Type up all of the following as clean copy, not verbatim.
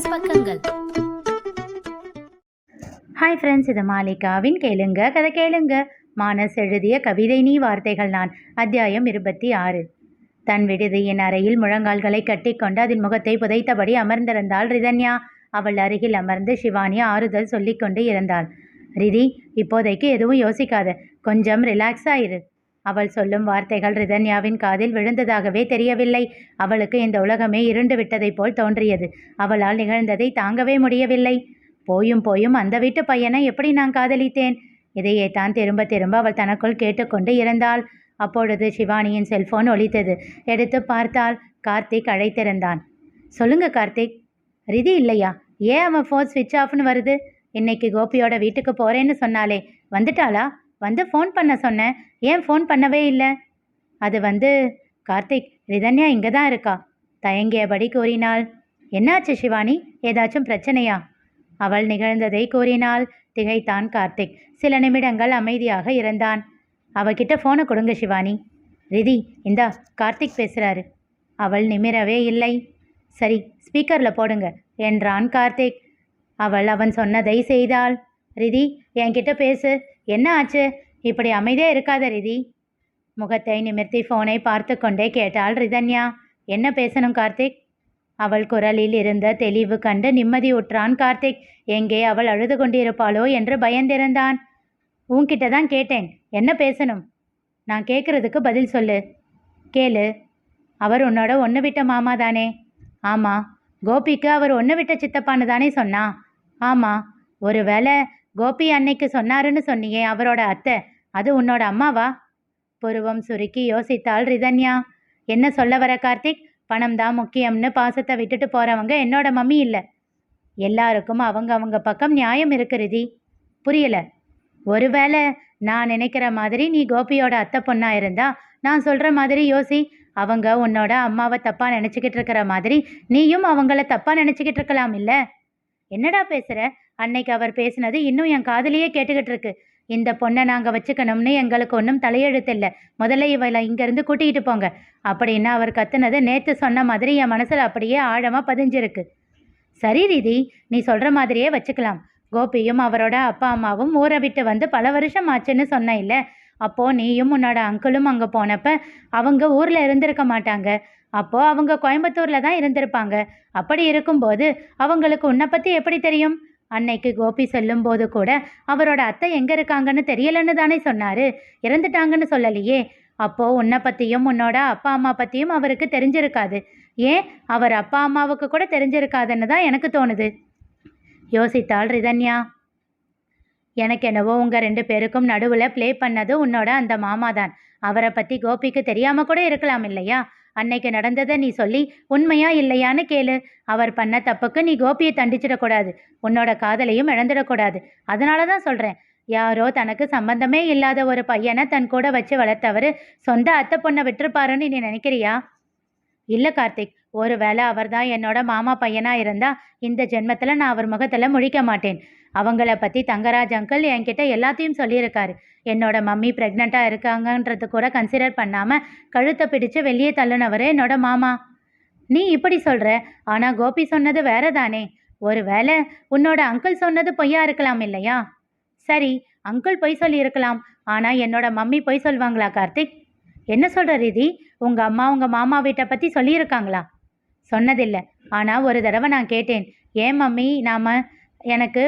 Plus பக்கங்கள். Hi friends, இது மாலிகாவின் கேளுங்க கதை கேளுங்க. மானஸ் எழுதிய கவிதை நீ வார்த்தைகள் நான். அத்தியாயம் 26. தன் விடுதியின் அறையில் முழங்கால்களை கட்டிக்கொண்டு அதன் முகத்தை புதைத்தபடி அமர்ந்திருந்தாள் ரிதன்யா. அவள் அருகில் அமர்ந்து ஷிவானி ஆறுதல் சொல்லிக்கொண்டு இருந்தாள். ரிதி, இப்போதைக்கு எதுவும் யோசிக்காத, கொஞ்சம் ரிலாக்ஸா இரு. அவள் சொல்லும் வார்த்தைகள் ரிதன்யாவின் காதில் விழுந்ததாகவே தெரியவில்லை. அவளுக்கு இந்த உலகமே இருண்டு விட்டதைப் போல் தோன்றியது. அவளால் நிகழ்ந்ததை தாங்கவே முடியவில்லை. போயும் போயும் அந்த வீட்டு பையனை எப்படி நான் காதலித்தேன்? இதையே தான் திரும்ப திரும்ப அவள் தனக்குள் கேட்டுக்கொண்டு இருந்தாள். அப்பொழுது ஷிவானியின் செல்போன் ஒலித்தது. எடுத்து பார்த்தால் கார்த்திக் அழைத்திருந்தான். சொல்லுங்க கார்த்திக். ரிதி இல்லையா? ஏன் அவன் ஃபோன் ஸ்விட்ச் ஆஃப்னு வருது? இன்னைக்கு கோபியோட வீட்டுக்கு போறேன்னு சொன்னாலே, வந்துட்டாளா? வந்து ஃபோன் பண்ண சொன்னேன், ஏன் ஃபோன் பண்ணவே இல்லை? அது கார்த்திக், ரிதன்யா இங்கே தான் இருக்கா. தயங்கியபடி கூறினாள். என்னாச்சு ஷிவானி? ஏதாச்சும் பிரச்சனையா? அவள் நிகழ்ந்ததை கூறினாள். திகைத்தான் கார்த்திக். சில நிமிடங்கள் அமைதியாக இருந்தான். அவகிட்ட ஃபோனை கொடுங்க ஷிவானி. ரிதி, இந்தா கார்த்திக் பேசுகிறாரு. அவள் நிமிரவே இல்லை. சரி, ஸ்பீக்கரில் போடுங்க என்றான் கார்த்திக். அவன் சொன்னதை செய்தாள். ரிதி, என்கிட்ட பேசு. என்ன ஆச்சு? இப்படி அமைதியாக இருக்காத ரிதி. முகத்தை நிமிர்த்தி ஃபோனை பார்த்து கொண்டே கேட்டாள் ரிதன்யா. என்ன பேசணும் கார்த்திக்? அவள் குரலில் இருந்த தெளிவு கண்டு நிம்மதி உற்றான் கார்த்திக். எங்கே அவள் அழுது கொண்டிருப்பாளோ என்று பயந்திருந்தான். உன்கிட்ட தான் கேட்டேன், என்ன பேசணும்? நான் கேட்குறதுக்கு பதில் சொல்லு. கேளு. அவர் உன்னோட ஒன்று விட்ட மாமா தானே? ஆமாம். கோபிக்கு அவர் ஒன்று விட்ட சித்தப்பான்னு தானே சொன்னா? ஆமாம். ஒருவேளை கோபி அன்னைக்கு சொன்னாருன்னு சொன்னியே, அவரோட அத்தை, அது உன்னோட அம்மாவா? புருவம் சுருக்கி யோசித்தாள் ரிதன்யா. என்ன சொல்ல வர கார்த்திக்? பணம் தான் முக்கியம்னு பாசத்தை விட்டுட்டு போகிறவங்க என்னோட மம்மி இல்லை. எல்லாருக்கும் அவங்க பக்கம் நியாயம் இருக்கு ரிதி. புரியல. ஒருவேளை நான் நினைக்கிற மாதிரி நீ கோபியோட அத்தை பொண்ணா இருந்தா, நான் சொல்கிற மாதிரி யோசி. அவங்க உன்னோட அம்மாவை தப்பாக நினச்சிக்கிட்டு இருக்கிற மாதிரி நீயும் அவங்கள தப்பாக நினச்சிக்கிட்டு இருக்கலாம் இல்லை? என்னடா பேசுகிற? அன்னைக்கு அவர் பேசினது இன்னும் என் காதலியே கேட்டுக்கிட்டு இருக்கு. இந்த பொண்ணை நாங்கள் வச்சுக்கணும்னு எங்களுக்கு ஒன்றும் தலையெழுத்து இல்லை. முதல்ல இவளை இங்கேருந்து கூட்டிகிட்டு போங்க அப்படின்னு அவர் கத்துனது நேற்று சொன்ன மாதிரி என் மனசில் அப்படியே ஆழமாக பதிஞ்சிருக்கு. சரி ரீதி, நீ சொல்கிற மாதிரியே வச்சுக்கலாம். கோபியும் அவரோட அப்பா அம்மாவும் ஊரை விட்டு வந்து பல வருஷம் ஆச்சுன்னு சொன்ன இல்லை? அப்போது நீயும் உன்னோட அங்கிளும் அங்கே போனப்ப அவங்க ஊரில் இருந்திருக்க மாட்டாங்க. அப்போது அவங்க கோயம்புத்தூரில் தான் இருந்திருப்பாங்க. அப்படி இருக்கும்போது அவங்களுக்கு உன்னை பற்றி எப்படி தெரியும்? அன்னைக்கு கோபி சொல்லும்போது கூட அவரோட அத்தை எங்கே இருக்காங்கன்னு தெரியலன்னு தானே சொன்னார். இறந்துட்டாங்கன்னு சொல்லலையே. அப்போது உன்னை பற்றியும் உன்னோட அப்பா அம்மா பற்றியும் அவருக்கு தெரிஞ்சிருக்காது. ஏன், அவர் அப்பா அம்மாவுக்கு கூட தெரிஞ்சிருக்காதுன்னு தான் எனக்கு தோணுது. யோசித்தாள் ரிதன்யா. எனக்கு என்னவோ உங்கள் 2 பேருக்கும் நடுவில் ப்ளே பண்ணது உன்னோட அந்த மாமா தான். அவரை பற்றி கோபிக்கு தெரியாமல் கூட இருக்கலாம் இல்லையா? அன்னைக்கு நடந்ததை நீ சொல்லி உண்மையா இல்லையான்னு கேளு. அவர் பண்ண தப்புக்கு நீ கோபியை தண்டிச்சிடக்கூடாது, உன்னோட காதலையும் இழந்துடக்கூடாது. அதனால தான் சொல்கிறேன். யாரோ தனக்கு சம்பந்தமே இல்லாத ஒரு பையனை தன் கூட வச்சு வளர்த்தவர் சொந்த அத்தை பொண்ணை விட்டுருப்பாருன்னு நீ நினைக்கிறியா? இல்லை கார்த்திக், ஒருவேளை அவர் தான் என்னோட மாமா பையனாக இருந்தால் இந்த ஜென்மத்தில் நான் அவர் முகத்தில் முழிக்க மாட்டேன். அவங்கள பற்றி தங்கராஜ் அங்கிள் என்கிட்ட எல்லாத்தையும் சொல்லியிருக்காரு. என்னோட மம்மி ப்ரெக்னெண்ட்டாக இருக்காங்கன்றது கூட கன்சிடர் பண்ணாமல் கழுத்தை பிடிச்சு வெளியே தள்ளுனவர் என்னோட மாமா. நீ இப்படி சொல்கிற, ஆனால் கோபி சொன்னது வேற தானே. ஒருவேளை உன்னோட அங்கிள் சொன்னது பொய்யா இருக்கலாம் இல்லையா? சரி, அங்கிள் பொய் சொல்லியிருக்கலாம். ஆனால் என்னோட மம்மி பொய் சொல்வாங்களா கார்த்திக்? என்ன சொல்கிற ரீதி? உங்கள் அம்மா உங்கள் மாமா வீட்டை பற்றி சொல்லியிருக்காங்களா? சொன்னதில்லை. ஆனால் ஒரு தடவை நான் கேட்டேன். ஏன் மம்மி, எனக்கு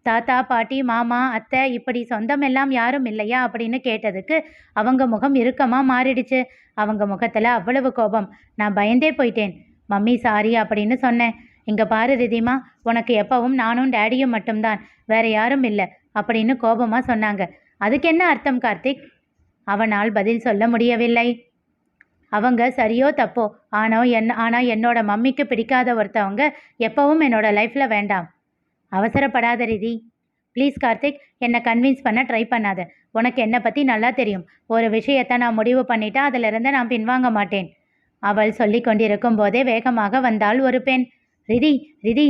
தாத்தா பாட்டி மாமா அத்தை இப்படி சொந்தம் எல்லாம் யாரும் இல்லையா அப்படின்னு கேட்டதுக்கு அவங்க முகம் இறுக்கமாக மாறிடுச்சு. அவங்க முகத்தில் அவ்வளவு கோபம். நான் பயந்தே போயிட்டேன். மம்மி சாரி அப்படின்னு சொன்னேன். இங்கே பாரு ரிதிமா, உனக்கு எப்பவும் நானும் டேடியும் மட்டும்தான், வேற யாரும் இல்லை அப்படின்னு கோபமாக சொன்னாங்க. அதுக்கு என்ன அர்த்தம் கார்த்திக்? அவனால் பதில் சொல்ல முடியவில்லை. அவங்க சரியோ தப்போ, ஆனால் என்னோட மம்மிக்கு பிடிக்காத ஒருத்தவங்க எப்பவும் என்னோட லைஃப்பில் வேண்டாம். அவசரப்படாத ரிதி. ப்ளீஸ் கார்த்திக், என்னை கன்வின்ஸ் பண்ண ட்ரை பண்ணாத. உனக்கு என்னை பற்றி நல்லா தெரியும். ஒரு விஷயத்தை நான் முடிவு பண்ணிட்டா அதிலிருந்து நான் பின்வாங்க மாட்டேன். அவள் சொல்லி கொண்டிருக்கும் போதே வேகமாக வந்தாள் ஒரு பெண். ரிதி, ரிதி,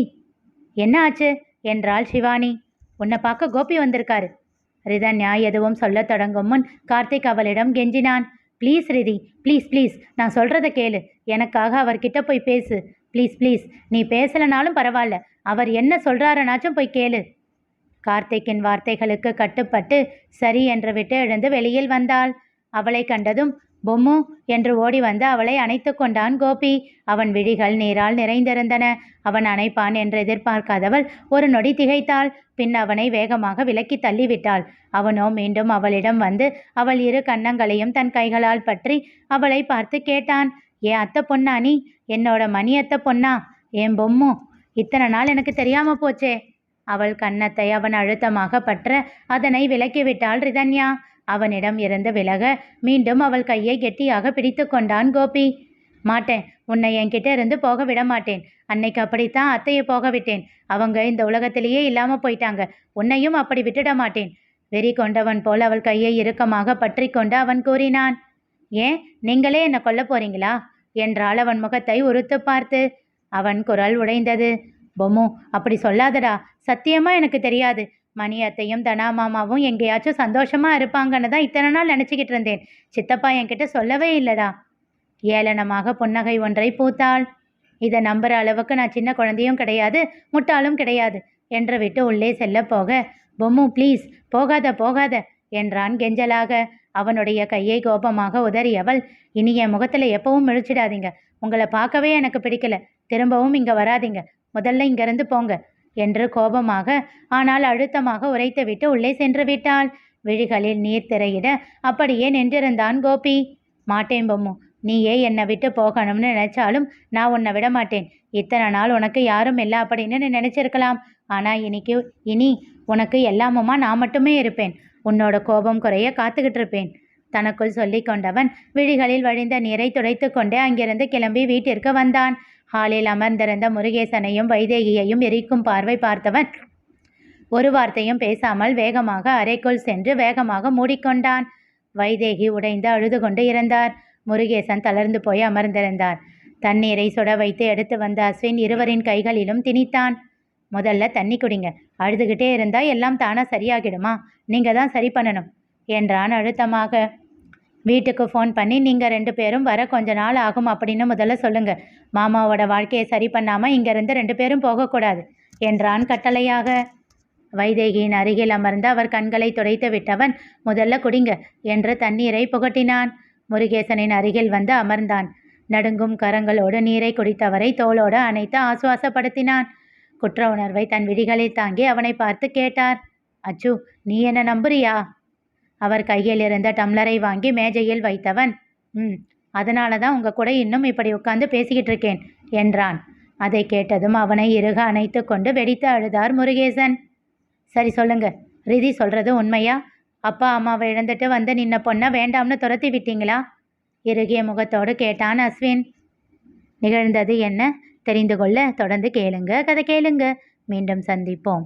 என்ன ஆச்சு என்றாள் ஷிவானி. உன்னை பார்க்க கோபி வந்திருக்காரு. ரிதன்யா எதுவும் சொல்ல தொடங்கும் முன் கார்த்திக் அவளிடம் கெஞ்சினான். ப்ளீஸ் ரிதி, ப்ளீஸ் ப்ளீஸ், நான் சொல்கிறத கேளு. எனக்காக அவர்கிட்ட போய் பேசு. ப்ளீஸ் ப்ளீஸ், நீ பேசலனாலும் பரவாயில்ல, அவர் என்ன சொல்கிறாருனாச்சும் போய் கேளு. கார்த்திக்கின் வார்த்தைகளுக்கு கட்டுப்பட்டு சரி என்று விட்டு எழுந்து வெளியில் வந்தாள். அவளை கண்டதும் பொம்மு என்று ஓடி வந்து அவளை அணைத்து கொண்டான் கோபி. அவன் விழிகள் நீரால் நிறைந்திருந்தன. அவன் அணைப்பான் என்று எதிர்பார்க்காதவள் ஒரு நொடி திகைத்தாள். பின் அவனை வேகமாக விலக்கி தள்ளிவிட்டாள். அவனோ மீண்டும் அவளிடம் வந்து அவள் இரு கன்னங்களையும் தன் கைகளால் பற்றி அவளை பார்த்து கேட்டான், ஏன் அத்தை பொண்ணா நீ? என்னோட மணி அத்தை பொண்ணா? ஏன் பொம்மு, இத்தனை நாள் எனக்கு தெரியாம போச்சே. அவள் கன்னத்தை அவன் அழுத்தமாக பற்ற அதனை விலக்கிவிட்டாள் ரிதன்யா. அவனிடம் இருந்து விலக மீண்டும் அவள் கையை கெட்டியாக பிடித்து கொண்டான் கோபி. மாட்டேன், உன்னை என்கிட்ட இருந்து போக விட மாட்டேன். அன்னைக்கு அப்படித்தான் அத்தையை போக விட்டேன். அவங்க இந்த உலகத்திலேயே இல்லாம போயிட்டாங்க. உன்னையும் அப்படி விட்டுட மாட்டேன். வெறி கொண்டவன் போல் அவள் கையை இறுக்கமாக பற்றி கொண்டு அவன் கூறினான், ஏன் நீங்களே என்னை கொல்ல போறீங்களா என்றாள் அவன் முகத்தை உறுத்து பார்த்து. அவன் குரல் உடைந்தது. பொம்மு, அப்படி சொல்லாதடா. சத்தியமா எனக்கு தெரியாது. மணி அத்தையும் தனா மாமாவும் எங்கேயாச்சும் சந்தோஷமா இருப்பாங்கன்னு தான் இத்தனை நாள் நினச்சிக்கிட்டு இருந்தேன். சித்தப்பா என்கிட்ட சொல்லவே இல்லடா. ஏளனமாக புன்னகை ஒன்றை பூத்தாள். இதை நம்புற அளவுக்கு நான் சின்ன குழந்தையும் கிடையாது, முட்டாளும் கிடையாது என்று விட்டு உள்ளே செல்ல போக, பொம்மு ப்ளீஸ் போகாத போகாத என்றான் கெஞ்சலாக. அவனுடைய கையை கோபமாக உதறியவள், இனி என் முகத்தில் எப்பவும் மிழிச்சிடாதீங்க. உங்களை பார்க்கவே எனக்கு பிடிக்கல. திரும்பவும் இங்கே வராதிங்க. முதல்ல இங்கிருந்து போங்க என்று கோபமாக ஆனால் அழுத்தமாக உரைத்துவிட்டு உள்ளே சென்று விட்டாள். விழிகளில் நீர் திரையிட அப்படியே நின்றிருந்தான் கோபி. மாட்டேன் பொம்மு, நீயே என்னை விட்டு போகணும்னு நினைச்சாலும் நான் உன்னை விட மாட்டேன். இத்தனை நாள் உனக்கு யாரும் இல்லை அப்படின்னு நீ நினைச்சிருக்கலாம். ஆனால் இனி உனக்கு எல்லாமுமா நான் மட்டுமே இருப்பேன். உன்னோட கோபம் குறைய காத்துக்கிட்டு இருப்பேன். தனக்குள் சொல்லி கொண்டவன் விழிகளில் வழிந்த நீரை துடைத்து கொண்டே அங்கிருந்து கிளம்பி வீட்டிற்கு வந்தான். ஹாலில் அமர்ந்திருந்த முருகேசனையும் வைதேகியையும் எரிக்கும் பார்வை பார்த்தவன் ஒரு வார்த்தையும் பேசாமல் வேகமாக அறைக்குள் சென்று வேகமாக மூடிக்கொண்டான். வைதேகி உடைந்து அழுது கொண்டு இருந்தார். முருகேசன் தளர்ந்து போய் அமர்ந்திருந்தார். தண்ணீரை சுட வைத்து எடுத்து வந்த அஸ்வின் இருவரின் கைகளிலும் திணித்தான். முதல்ல தண்ணி குடிங்க. அழுதுகிட்டே இருந்தா எல்லாம் தானா சரியாகிடுமா? நீங்க தான் சரி பண்ணணும் என்றான் அழுத்தமாக. வீட்டுக்கு ஃபோன் பண்ணி நீங்கள் 2 பேரும் வர கொஞ்ச நாள் ஆகும் அப்படின்னு முதல்ல சொல்லுங்க. மாமாவோட வாழ்க்கையை சரி பண்ணாமல் இங்கேருந்து 2 பேரும் போகக்கூடாது என்றான் கட்டளையாக. வைதேகியின் அருகில் அமர்ந்து அவர் கண்களை துடைத்து விட்டவன் முதல்ல குடிங்க என்று தண்ணீரை புகட்டினான். முருகேசனின் அருகில் வந்து அமர்ந்தான். நடுங்கும் கரங்களோடு நீரை குடித்தவரை தோளோடு அணைத்து ஆசுவாசப்படுத்தினான். குற்ற உணர்வை தன் விழிகளில் தாங்கி அவனை பார்த்து கேட்டார், அச்சு நீ என்ன நம்புறியா? அவர் கையில் இருந்த டம்ளரை வாங்கி மேஜையில் வைத்தவன், அதனால தான் உங்கள் கூட இன்னும் இப்படி உட்காந்து பேசிக்கிட்டு இருக்கேன் என்றான். அதை கேட்டதும் அவனை இறுக அணைத்து கொண்டு வெடித்து அழுதார் முருகேசன். சரி சொல்லுங்க, ரிதி சொல்கிறது உண்மையா? அப்பா அம்மாவை இழந்துட்டு வந்து நின்ன பொண்ணை வேண்டாம்னு துரத்தி விட்டீங்களா? இறுகிய முகத்தோடு கேட்டான் அஸ்வின். நிகழ்ந்தது என்ன தெரிந்து கொள்ள தொடர்ந்து கேளுங்க. கதை கேளுங்க. மீண்டும் சந்திப்போம்.